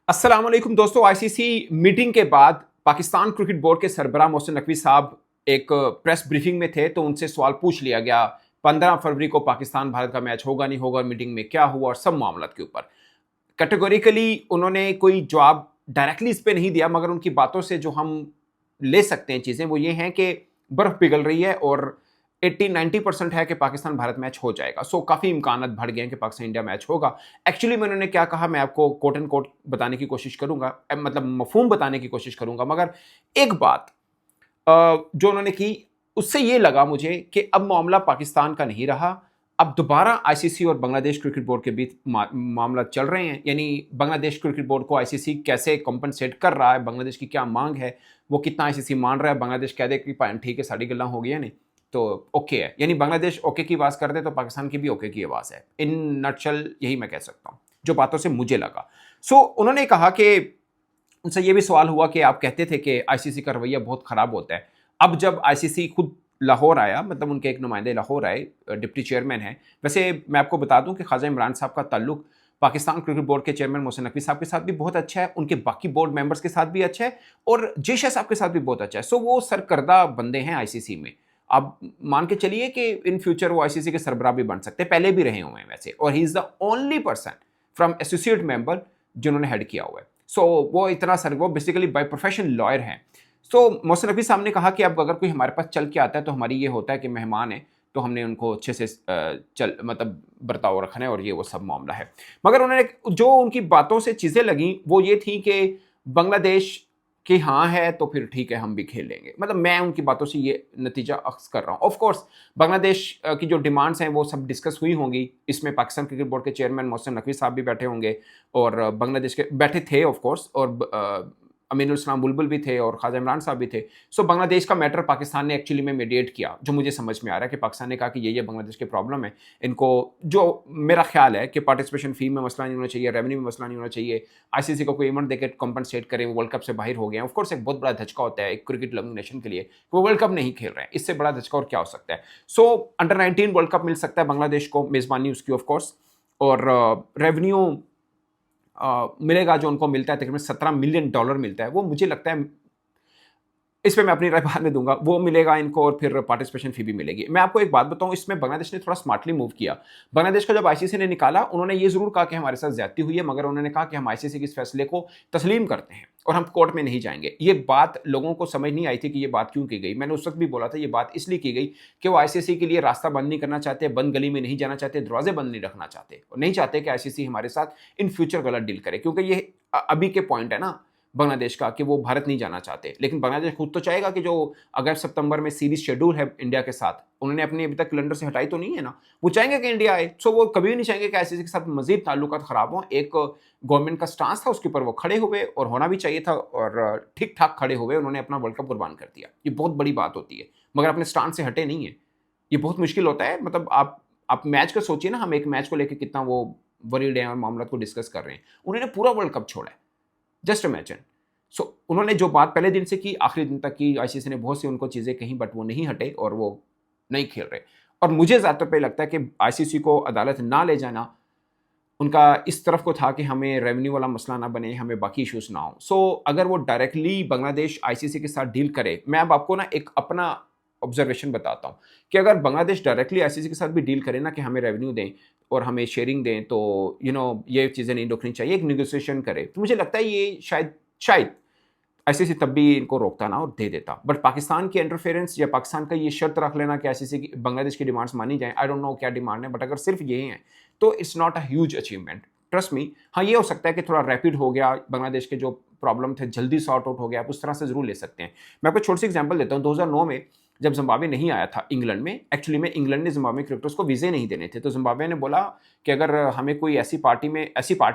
अस्सलाम वालेकुम दोस्तों। आईसीसी मीटिंग के बाद पाकिस्तान क्रिकेट बोर्ड के सरबराह मोहसिन नकवी साहब एक प्रेस ब्रीफिंग में थे, तो उनसे सवाल पूछ लिया गया 15 फरवरी को पाकिस्तान भारत का मैच होगा नहीं होगा, मीटिंग में क्या हुआ और सब मामलात के ऊपर कैटेगोरिकली उन्होंने कोई जवाब डायरेक्टली इस पे नहीं दिया, मगर उनकी बातों से जो हम ले सकते हैं चीज़ें वो ये हैं कि बर्फ़ पिघल रही है और 80-90% है कि पाकिस्तान भारत मैच हो जाएगा। सो काफ़ी इम्कानात बढ़ गए हैं कि पाकिस्तान इंडिया मैच होगा। एक्चुअली में उन्होंने क्या कहा मैं आपको कोट एंड कोट बताने की कोशिश करूँगा, मतलब मफ़हूम बताने की कोशिश करूँगा, मगर एक बात जो उन्होंने की उससे ये लगा मुझे कि अब मामला पाकिस्तान का नहीं रहा। अब दोबारा आईसीसी और बांग्लादेश क्रिकेट बोर्ड के बीच मामला चल रहे हैं, यानी बांग्लादेश क्रिकेट बोर्ड को आईसीसी कैसे कॉम्पनसेट कर रहा है, बांग्लादेश की क्या मांग है, वो कितना आईसीसी मान रहा है। बांग्लादेश कह दे कि ठीक है साड़ी गल्ला हो गई नहीं तो ओके है, यानी बांग्लादेश ओके की आवाज़ कर दे तो पाकिस्तान की भी ओके की आवाज़ है। इन नटशल यही मैं कह सकता हूँ जो बातों से मुझे लगा। उन्होंने कहा कि उनसे ये भी सवाल हुआ कि आप कहते थे कि आईसीसी का रवैया बहुत ख़राब होता है। अब जब आईसीसी खुद लाहौर आया, मतलब उनके एक नुमाइंदे लाहौर आए, डिप्टी चेयरमैन हैं। वैसे मैं आपको बता दूं कि ख्वाजा इमरान साहब का ताल्लुक पाकिस्तान क्रिकेट बोर्ड के चेयरमैन मोहसिन नकवी साहब के साथ भी बहुत अच्छा है, उनके बाकी बोर्ड मेंबर्स के साथ भी अच्छा है और जेशा साहब के साथ भी बहुत अच्छा है। वो सरकर्दा बंदे हैं आईसीसी में। आप मान के चलिए कि इन फ्यूचर वो आईसीसी के सरबराह भी बन सकते हैं, पहले भी रहे हुए हैं वैसे, और he is the only person from associate member जिन्होंने हेड किया हुआ है। वो इतना सर वो बेसिकली बाय प्रोफेशन लॉयर हैं। मोहसिन रफ़ी साहब ने कहा कि अब अगर कोई हमारे पास चल के आता है तो हमारी ये होता है कि मेहमान है तो हमने उनको अच्छे से चल मतलब बर्ताव रखना है और ये वो सब मामला है। मगर उन्होंने जो उनकी बातों से चीज़ें लगीं वो ये थी कि बांग्लादेश कि हाँ है तो फिर ठीक है हम भी खेल लेंगे। मतलब मैं उनकी बातों से ये नतीजा अख्ज़ कर रहा हूँ। ऑफ कोर्स बांग्लादेश की जो डिमांड्स हैं वो सब डिस्कस हुई होंगी। इसमें पाकिस्तान क्रिकेट बोर्ड के चेयरमैन मोहसिन नकवी साहब भी बैठे होंगे और बांग्लादेश के बैठे थे ऑफ कोर्स, और अमीनुल इस्लाम बुलबुल भी थे और ख्वाजा इमरान साहब भी थे। बांग्लादेश का मैटर पाकिस्तान ने एक्चुअली में मीडिएट किया, जो मुझे समझ में आ रहा है कि पाकिस्तान ने कहा कि ये बांग्लादेश की प्रॉब्लम है। इनको जो मेरा ख्याल है कि पार्टिसिपेशन फ़ी में मसला नहीं होना चाहिए, रेवेन्यू में मसला नहीं होना चाहिए, आईसीसी को कोई इवेंट देकर कॉम्पनसेट करें, वो वर्ल्ड कप से बाहर हो गए हैं। ऑफ कोर्स एक बहुत बड़ा धचका होता है एक क्रिकेट लविंग नेशन के लिए, वो वर्ल्ड कप नहीं खेल रहे हैं, इससे बड़ा धचका और क्या हो सकता है। अंडर 19 वर्ल्ड कप मिल सकता है बांग्लादेश को, मेज़बानी उसकी ऑफ कोर्स, और रेवेन्यू मिलेगा जो उनको मिलता है, तकरीबन $17 मिलियन मिलता है। वो मुझे लगता है, इस पे मैं अपनी राय बाद में दूंगा, वो मिलेगा इनको और फिर पार्टिसिपेशन फी भी मिलेगी। मैं आपको एक बात बताऊं, इसमें बांग्लादेश ने थोड़ा स्मार्टली मूव किया। बांग्लादेश को जब आईसीसी ने निकाला, उन्होंने ये जरूर कहा कि हमारे साथ ज्यादती हुई है, मगर उन्होंने कहा कि हम आईसीसी के इस फैसले को तस्लीम करते हैं और हम कोर्ट में नहीं जाएंगे। ये बात लोगों को समझ नहीं आई थी कि ये बात क्यों की गई। मैंने उस वक्त भी बोला था ये बात इसलिए की गई कि वो आईसीसी के लिए रास्ता बंद नहीं करना चाहते, बंद गली में नहीं जाना चाहते, दरवाजे बंद नहीं रखना चाहते, और नहीं चाहते कि आईसीसी हमारे साथ इन फ्यूचर गलत डील करे, क्योंकि ये अभी के पॉइंट है ना बांग्लादेश का कि वो भारत नहीं जाना चाहते। लेकिन बांग्लादेश खुद तो चाहेगा कि जो अगस्त सितंबर में सीरीज शेड्यूल है इंडिया के साथ, उन्होंने अपनी अभी तक कैलेंडर से हटाई तो नहीं है ना, वो चाहेंगे कि इंडिया आए। वो कभी भी नहीं चाहेंगे कि आईसीसी के साथ मजीद ताल्लुकात खराब हों। एक गवर्नमेंट का स्टांस था, उसके ऊपर वो खड़े हुए और होना भी चाहिए था, और ठीक ठाक खड़े हुए, उन्होंने अपना वर्ल्ड कप कुर्बान कर दिया। ये बहुत बड़ी बात होती है, मगर अपने स्टांस से हटे नहीं है। ये बहुत मुश्किल होता है। मतलब आप मैच का सोचिए ना, हम एक मैच को लेकर कितना वो वरीड हैं और मामला को डिस्कस कर रहे हैं। उन्होंने पूरा वर्ल्ड कप छोड़ा है, जस्ट इमेजिन। उन्होंने जो बात पहले दिन से की आखिरी दिन तक की, आईसीसी ने बहुत सी उनको चीज़ें कहीं, बट वो नहीं हटे और वो नहीं खेल रहे। और मुझे ज़्यादातर पे लगता है कि आईसीसी को अदालत ना ले जाना उनका इस तरफ को था कि हमें रेवेन्यू वाला मसला ना बने, हमें बाकी इश्यूज ना हो। अगर वो डायरेक्टली बांग्लादेश आईसीसी के साथ डील करे, मैं अब आपको ना एक अपना ऑब्जर्वेशन बताता हूँ कि अगर बांग्लादेश डायरेक्टली आईसीसी के साथ भी डील करे ना कि हमें रेवेन्यू दें और हमें शेयरिंग दें, तो ये चीज़ें नहीं रोकनी चाहिए, एक निगोसिएशन करे, तो मुझे लगता है ये शायद आईसीसी तब भी इनको रोकता ना और दे देता। बट पाकिस्तान की इंटरफेरेंस या पाकिस्तान का ये शर्त रख लेना कि आईसीसी की बांग्लादेश की डिमांड्स मानी जाएं, आई डोंट नो क्या डिमांड है, बट अगर सिर्फ यही है तो it's not a huge achievement, trust me. हाँ, ये हो सकता है कि थोड़ा रैपिड हो गया, बांग्लादेश के जो प्रॉब्लम थे जल्दी सॉर्ट आउट हो गया, आप उस तरह से जरूर ले सकते हैं। मैं आपको छोटी सी एग्जाम्पल देता हूँ। 2009 में जब जिम्बाब्वे नहीं आया था इंग्लैंड में, एक्चुअली में इंग्लैंड ने जिम्बाब्वे क्रिकेटर्स को वीज़े नहीं देने थे, तो जिम्बाब्वे ने बोला कि अगर हमें कोई ऐसी पार्टी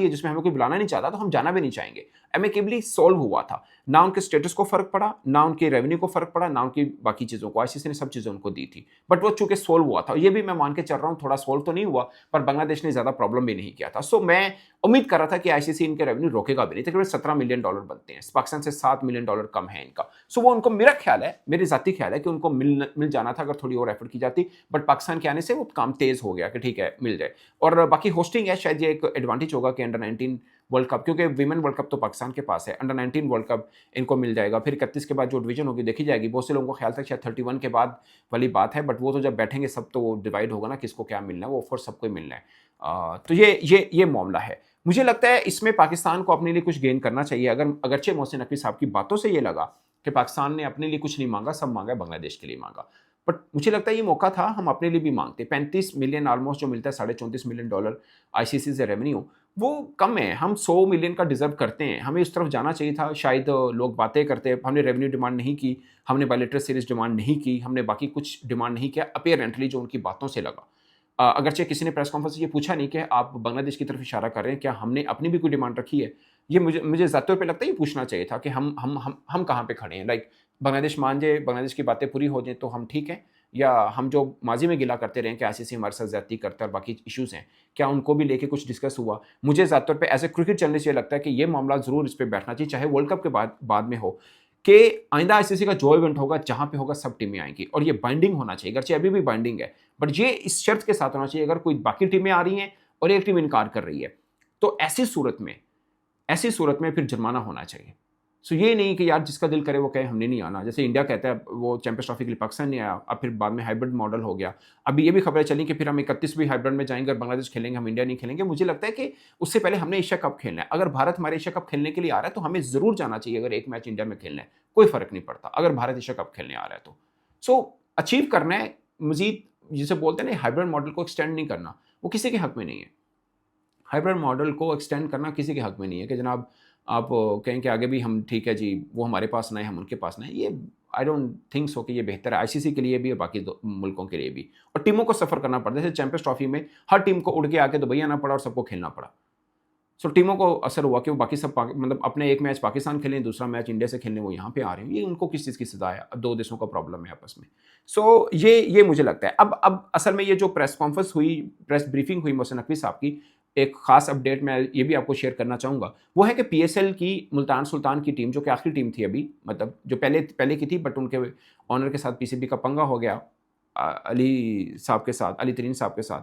है जिसमें हमें कोई बुलाना नहीं चाहता तो हम जाना भी नहीं चाहेंगे। एमिकेबली सॉल्व हुआ था। ना उनके स्टेटस को फर्क पड़ा, ना उनके रेवेन्यू को फर्क पड़ा, ना उनकी बाकी चीज़ों को। आईसीसी ने सब चीज़ें उनको दी थी, बट वो चूंकि सोल्व हुआ था। ये भी मैं मान के चल रहा हूँ, थोड़ा सोल्व तो नहीं हुआ, पर बांग्लादेश ने ज़्यादा प्रॉब्लम भी नहीं किया था। मैं उम्मीद कर रहा था कि आईसीसी इनके रेवेन्यू रोकेगा भी नहीं। तकरीबन $17 मिलियन बनते हैं, पाकिस्तान से $7 मिलियन कम है इनका। वो उनको, मेरा ख्याल है, मेरे ज़ाती ख्याल है कि उनको मिल जाना था अगर थोड़ी और एफर्ट की जाती, बट पाकिस्तान के आने से वो काम तेज़ हो गया कि ठीक है मिल जाए। और बाकी होस्टिंग है, शायद ये एक एडवांटेज होगा कि अंडर 19 वर्ल्ड कप, क्योंकि विमेन वर्ल्ड कप तो पाकिस्तान के पास है, अंडर 19 वर्ल्ड कप इनको मिल जाएगा, फिर 31 के बाद जो डिवीजन होगी देखी जाएगी। बहुत से लोगों को ख्याल था शायद 31 के बाद वाली बात है, बट वो तो जब बैठेंगे सब तो वो डिवाइड होगा ना किसको क्या मिलना है, वो ऑफकोर्स सबको ही मिलना है। तो ये मामला है। मुझे लगता है इसमें पाकिस्तान को अपने लिए कुछ गेन करना चाहिए। अगरचे मोहसिन नकवी साहब की बातों से ये लगा कि पाकिस्तान ने अपने लिए कुछ नहीं मांगा, सब मांगा है बांग्लादेश के लिए मांगा, बट मुझे लगता है ये मौका था हम अपने लिए भी मांगते। 35 मिलियन ऑलमोस्ट जो मिलता है, $34.5 मिलियन आईसीसी से रेवेन्यू, वो कम है। हम 100 मिलियन का डिजर्व करते हैं, हमें उस तरफ जाना चाहिए था। शायद लोग बातें करते, हमने रेवेन्यू डिमांड नहीं की, हमने बायलैटरल सीरीज डिमांड नहीं की, हमने बाकी कुछ डिमांड नहीं किया, अपेरेंटली जो उनकी बातों से लगा। अगरचे किसी ने प्रेस कॉन्फ्रेंस ये पूछा नहीं कि आप बांग्लादेश की तरफ इशारा कर रहे हैं, क्या हमने अपनी भी कोई डिमांड रखी है? ये मुझे ज़ाती तौर पे लगता है ये पूछना चाहिए था कि हम कहाँ पे खड़े हैं। लाइक बांग्लादेश मान जाए, बांग्लादेश की बातें पूरी हो जाएँ तो हम ठीक हैं, या हम जो माज़ी में गिला करते रहे हैं कि आईसीसी हमारे साथ ज़्यादती करता है और बाकी इश्यूज़ हैं, क्या उनको भी लेके कुछ डिस्कस हुआ? मुझे ज़ाती तौर पे एज़ ए क्रिकेट जर्नलिस्ट ये लगता है कि ये मामला ज़रूर इस पे बैठना चाहिए, चाहे वर्ल्ड कप के बाद में हो, कि आइंदा आईसीसी का जो इवेंट होगा, जहाँ पे होगा सब टीमें आएँगी और ये बाइंडिंग होना चाहिए। अगरचे अभी भी बाइंडिंग है, बट ये इस शर्त के साथ होना चाहिए, अगर कोई बाकी टीमें आ रही हैं और एक टीम इनकार कर रही है, तो ऐसी सूरत में फिर जुर्माना होना चाहिए। सो ये नहीं कि यार जिसका दिल करे वो कहे हमने नहीं आना। जैसे इंडिया कहता है वो चैंपियंस ट्रॉफी के लिए पाकिस्तान नहीं आया, अब फिर बाद में हाइब्रिड मॉडल हो गया। अभी ये भी खबरें चली कि फिर हम 31वीं हाइब्रिड में जाएंगे और बांग्लादेश खेलेंगे, हम इंडिया नहीं खेलेंगे। मुझे लगता है कि उससे पहले हमने एशिया कप खेलना है। अगर भारत हमारे एशिया कप खेलने के लिए आ रहा है तो हमें ज़रूर जाना चाहिए। अगर एक मैच इंडिया में खेलना है कोई फ़र्क नहीं पड़ता, अगर भारत एशिया कप खेलने आ रहा है तो। सो अचीव करना है मज़ीद, जिसे बोलते हैं ना हाइब्रिड मॉडल को एक्सटेंड नहीं करना, वो किसी के हक में नहीं है। हाइब्रिड मॉडल को एक्सटेंड करना किसी के हक में नहीं है कि जनाब आप कहें कि आगे भी हम ठीक है जी, वो हमारे पास ना है, हम उनके पास ना है। ये आई डोंट थिंक सो कि ये बेहतर है आईसीसी के लिए भी और बाकी मुल्कों के लिए भी। और टीमों को सफ़र करना पड़ता है, जैसे चैंपियंस ट्रॉफी में हर टीम को उड़ के आके दुबई आना पड़ा और सबको खेलना पड़ा। सो टीमों को असर हुआ कि वो बाकी सब मतलब अपने एक मैच पाकिस्तान खेलें, दूसरा मैच इंडिया से खेलने वो यहाँ पे आ रहे हैं। ये उनको किस चीज़ की सज़ा है? दो देशों का प्रॉब्लम है आपस में। सो ये मुझे लगता है। अब असल में ये जो प्रेस कॉन्फ्रेंस हुई, प्रेस ब्रीफिंग हुई मोहसिन नकवी साहब की, एक खास अपडेट मैं ये भी आपको शेयर करना चाहूँगा, वो है कि पीएसएल की मुल्तान सुल्तान की टीम, जो कि आखिरी टीम थी अभी, मतलब जो पहले की थी, बट उनके ऑनर के साथ पीसीबी का पंगा हो गया अली साहब के साथ, अली तरीन साहब के साथ।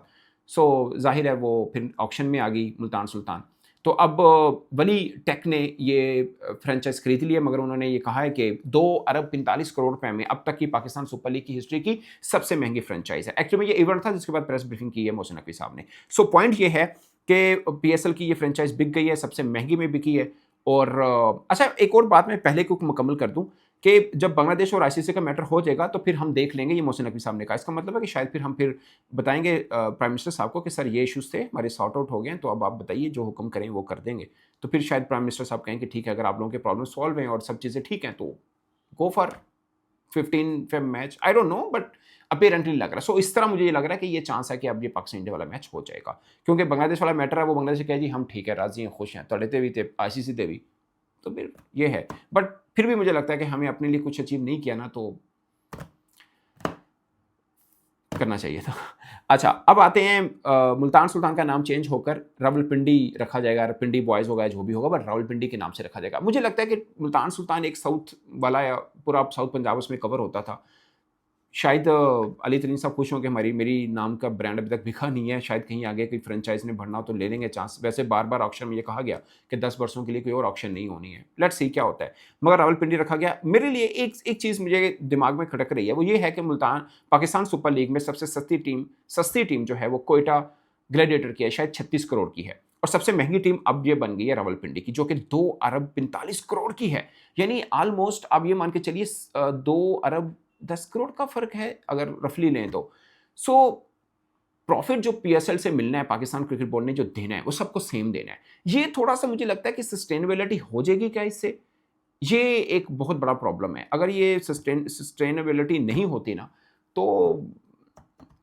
सो ज़ाहिर है वो फिर ऑक्शन में आ गई मुल्तान सुल्तान। तो अब वली टेक ने ये फ्रेंचाइज खरीद ली है, मगर उन्होंने ये कहा है कि 2 अरब 45 करोड़ रुपए में अब तक की पाकिस्तान सुपर लीग की हिस्ट्री की सबसे महंगी फ्रेंचाइज है। एक्चुअली में ये इवेंट था जिसके बाद प्रेस ब्रीफिंग की है मोहसिन नकवी साहब ने। सो पॉइंट ये है कि पीएसएल की ये फ्रेंचाइज बिक गई है, सबसे महंगी में बिकी है। और अच्छा, एक और बात मैं पहले को मुकम्मल कर दूं कि जब बांग्लादेश और आईसीसी का मैटर हो जाएगा तो फिर हम देख लेंगे, ये मोहसिन नकवी साहब ने कहा। इसका मतलब है कि शायद फिर हम बताएंगे प्राइम मिनिस्टर साहब को कि सर ये इश्यूज थे हमारे, सॉर्ट आउट हो गए हैं, तो अब आप बताइए जो हुक्म करें वो कर देंगे। तो फिर शायद प्राइम मिनिस्टर साहब कहें कि ठीक है, अगर आप लोगों के प्रॉब्लम सॉल्व हैं और सब चीज़ें ठीक हैं तो go for 15 Feb match. I don't know, but apparently लग रहा है। सो इस तरह मुझे ये लग रहा है कि ये चांस है कि अब ये पाकिस्तान इंडिया वाला मैच हो जाएगा, क्योंकि बांग्लादेश वाला मैटर है वो बांग्लादेश कहे जी हम ठीक है, राजी हैं, खुश हैं, तड़े भी थे आईसीसी थे भी, तो फिर ये है। बट फिर भी मुझे लगता है कि हमें अपने लिए कुछ अचीव नहीं किया ना, तो करना चाहिए था। अच्छा, अब आते हैं मुल्तान सुल्तान का नाम चेंज होकर रावलपिंडी रखा जाएगा, पिंडी बॉयज़ होगा जो भी होगा, बट रावलपिंडी के नाम से रखा जाएगा। मुझे लगता है कि मुल्तान सुल्तान एक साउथ वाला या पूरा साउथ पंजाब उसमें कवर होता था। शायद अली तरीन साहब खुश हों कि मेरी नाम का ब्रांड अभी तक बिका नहीं है, शायद कहीं आगे कोई फ्रेंचाइज ने भरना हो तो ले लेंगे चांस। वैसे बार-बार ऑक्शन में ये कहा गया कि 10 वर्षों के लिए कोई और ऑक्शन नहीं होनी है। लेट्स सी क्या होता है। मगर रावलपिंडी रखा गया। मेरे लिए एक चीज़ मुझे दिमाग में खटक रही है, वो ये है कि पाकिस्तान सुपर लीग में सबसे सस्ती टीम जो है वो क्वेटा ग्लैडिएटर की है, शायद 36 करोड़ की है। और सबसे महंगी टीम अब ये बन गई है रावलपिंडी की, जो कि 2 अरब 45 करोड़ की है। यानी ऑलमोस्ट आप ये मान के चलिए 2 अरब 10 करोड़ का फ़र्क है अगर रफली लें तो। सो प्रॉफिट जो पीएसएल से मिलना है, पाकिस्तान क्रिकेट बोर्ड ने जो देना है वो सबको सेम देना है। ये थोड़ा-सा मुझे लगता है कि सस्टेनेबिलिटी हो जाएगी क्या इससे? ये एक बहुत बड़ा प्रॉब्लम है। अगर ये सस्टेनेबिलिटी नहीं होती ना, तो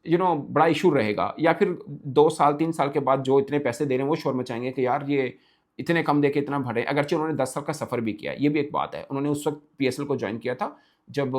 बड़ा इशू रहेगा। या फिर 2 साल 3 साल के बाद जो इतने पैसे दे रहे हैं वो शोर मचाएँगे कि यार ये इतने कम देके इतना भरे। अगरचे उन्होंने 10 साल का सफ़र भी किया है, ये भी एक बात है। उन्होंने उस वक़्त पीएसएल को जॉइन किया था जब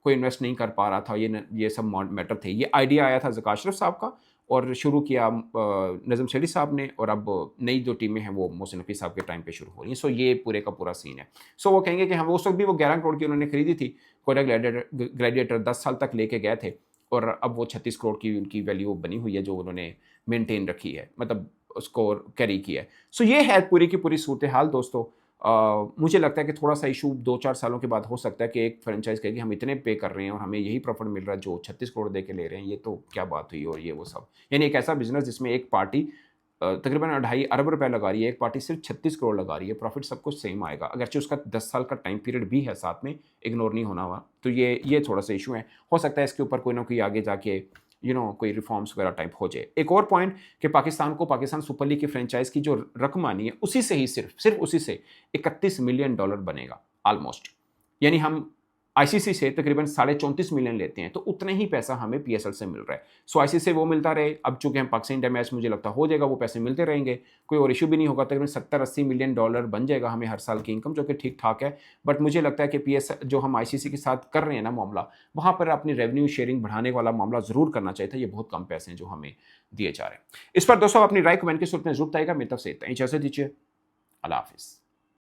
कोई इन्वेस्ट नहीं कर पा रहा था, ये सब मैटर थे। ये आइडिया आया था ज़का अशरफ साहब का और शुरू किया नज़म शेरी साहब ने, और अब नई जो टीमें हैं वो मोहसिन नकवी साहब के टाइम पे शुरू हो रही हैं। सो ये पूरे का पूरा सीन है। सो वो कहेंगे कि हम उस वक्त भी वो 11 करोड़ की उन्होंने खरीदी थी, कोयटा ग्लैडिएटर 10 साल तक लेके गए थे, और अब वो 36 करोड़ की उनकी वैल्यू बनी हुई है जो उन्होंने मेनटेन रखी है। मतलब स्कोर कैरी किया है। सो ये है पूरी की पूरी सूरत हाल दोस्तों। मुझे लगता है कि थोड़ा सा इशू 2-4 सालों के बाद हो सकता है कि एक फ्रेंचाइज कहेगी हम इतने पे कर रहे हैं और हमें यही प्रॉफिट मिल रहा है जो 36 करोड़ दे के ले रहे हैं, ये तो क्या बात हुई, और ये वो सब। यानी एक ऐसा बिजनेस जिसमें एक पार्टी तकरीबन 2.5 अरब रुपए लगा रही है, एक पार्टी सिर्फ 36 करोड़ लगा रही है, प्रॉफिट सब कुछ सेम आएगा, अगरचे उसका 10 साल का टाइम पीरियड भी है साथ में, इग्नोर नहीं होना हुआ। तो ये थोड़ा सा इशू है। हो सकता है इसके ऊपर कोई ना कोई आगे जाके कोई रिफॉर्म्स वगैरह टाइप हो जाए। एक और पॉइंट कि पाकिस्तान को पाकिस्तान सुपर लीग की फ्रेंचाइज की जो रकम आनी है उसी से ही सिर्फ उसी से $31 मिलियन बनेगा ऑलमोस्ट। यानी हम आईसीसी से तकरीबन 34.5 मिलियन लेते हैं, तो उतना ही पैसा हमें पीएसएल से मिल रहा है। सो आईसीसी से वो मिलता रहे। अब चूंकि हम पाकिस्तान इंडिया मैच मुझे लगता हो जाएगा, वो पैसे मिलते रहेंगे, कोई और इशू भी नहीं होगा। तकरीबन $70-80 मिलियन बन जाएगा हमें हर साल की इनकम, जो कि ठीक ठाक है। बट मुझे लगता है कि पीएसएल जो हम आईसीसी के साथ कर रहे हैं ना मामला, वहां पर अपनी रेवेन्यू शेयरिंग बढ़ाने वाला मामला जरूर करना चाहिए था। ये बहुत कम पैसे हैं जो हमें दिए जा रहे हैं। इस पर दोस्तों अपनी राय कमेंट के सूरत में जरूर बताइएगा। मेरी तरफ से इतना ही, इजाजत दीजिए, अल्लाह हाफिज।